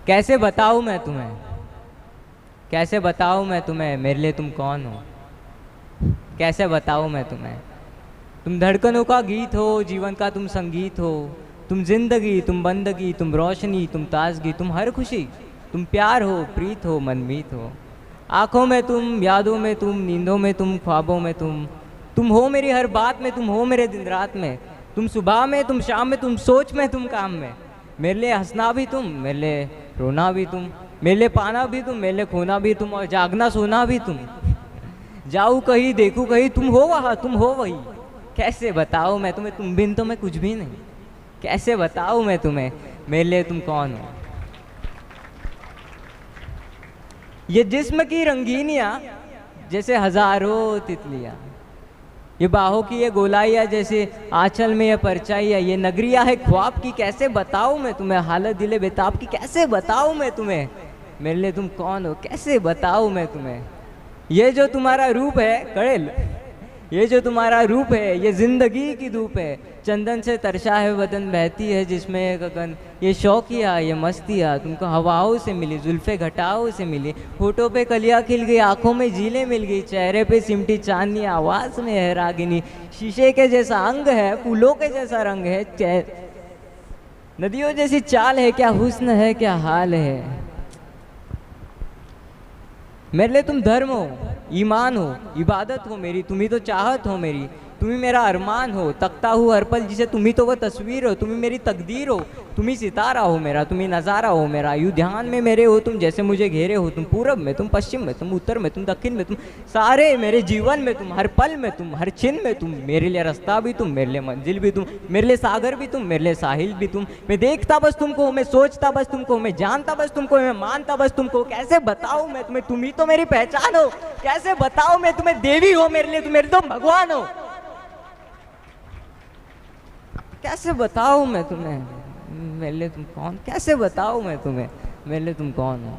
कैसे बताऊँ मैं तुम्हें, कैसे बताऊँ मैं तुम्हें, मेरे लिए तुम कौन हो। कैसे बताऊँ मैं तुम्हें। तुम धड़कनों का गीत हो, जीवन का तुम संगीत हो। तुम जिंदगी, तुम बंदगी, तुम रोशनी, तुम ताजगी, तुम हर खुशी। तुम प्यार हो, प्रीत हो, मनमीत हो। आंखों में तुम, यादों में तुम, नींदों में तुम, ख्वाबों में तुम हो मेरी हर बात में, तुम हो मेरे दिन रात में। तुम सुबह में, तुम शाम में, तुम सोच में, तुम काम में। मेरे लिए हंसना भी तुम, मेरे लिए रोना भी तुम, मेरे लिए पाना भी तुम, मेरे लिए खोना भी तुम, और जागना सोना भी तुम। जाऊँ कहीं, देखूँ कहीं, तुम हो वहाँ, तुम हो वही। कैसे बताऊँ मैं तुम्हें, तुम बिन तो मैं कुछ भी नहीं। कैसे बताऊँ मैं तुम्हें, मेरे लिए तुम कौन हो। ये जिस्म की रंगीनियाँ जैसे हजारों तितलियाँ, ये बाहों की ये गोलाइयाँ जैसे आंचल में ये परछाइयाँ, ये नगरिया है ख्वाब की। कैसे बताऊँ मैं तुम्हें हालत दिले बेताब की। कैसे बताऊँ मैं तुम्हें, मेरे लिए तुम कौन हो। कैसे बताऊँ मैं तुम्हें। ये जो तुम्हारा रूप है कड़ेल, ये जो तुम्हारा रूप है, ये जिंदगी की धूप है। चंदन से तरशा है बदन, बहती है जिसमें गगन। ये शौकिया, ये मस्तिया तुमको हवाओं से मिली, जुल्फे घटाओं से मिली। होठों पे कलियां खिल गई, आंखों में झीलें मिल गई, चेहरे पे सिमटी चांदनी, आवाज में है रागिनी। शीशे के जैसा अंग है, फूलों के जैसा रंग है, नदियों जैसी चाल है, क्या हुस्न है, क्या हाल है। मेरे लिए तुम धर्म हो, ईमान हो, इबादत हो मेरी। तुम ही तो चाहत हो मेरी, तुम ही मेरा अरमान हो। तकता हूँ हर पल जिसे, तुम ही तो वो तस्वीर हो। तुम ही मेरी तकदीर हो, तुम ही सितारा हो मेरा, तुम ही नज़ारा हो मेरा। यूँ ध्यान में मेरे हो तुम, जैसे मुझे घेरे हो तुम। पूरब में तुम, पश्चिम में तुम, उत्तर में तुम, दक्षिण में तुम, सारे मेरे जीवन में तुम, हर पल में तुम, हर छिन में तुम। मेरे लिए रास्ता भी तुम, मेरे लिए मंजिल भी तुम, मेरे लिए सागर भी तुम, मेरे लिए साहिल भी तुम। मैं देखता बस तुमको, मैं सोचता बस तुमको, मैं जानता बस तुमको, मैं मानता बस तुमको। कैसे बताऊँ मैं तुम्हें, तुम ही तो मेरी पहचान हो। कैसे बताऊँ मैं तुम्हें, देवी हो मेरे लिए, तुम मेरे तो भगवान हो। कैसे बताऊँ मैं तुम्हें, मेरे लिए तुम कौन। कैसे बताऊँ मैं तुम्हें, मेरे लिए तुम कौन हो।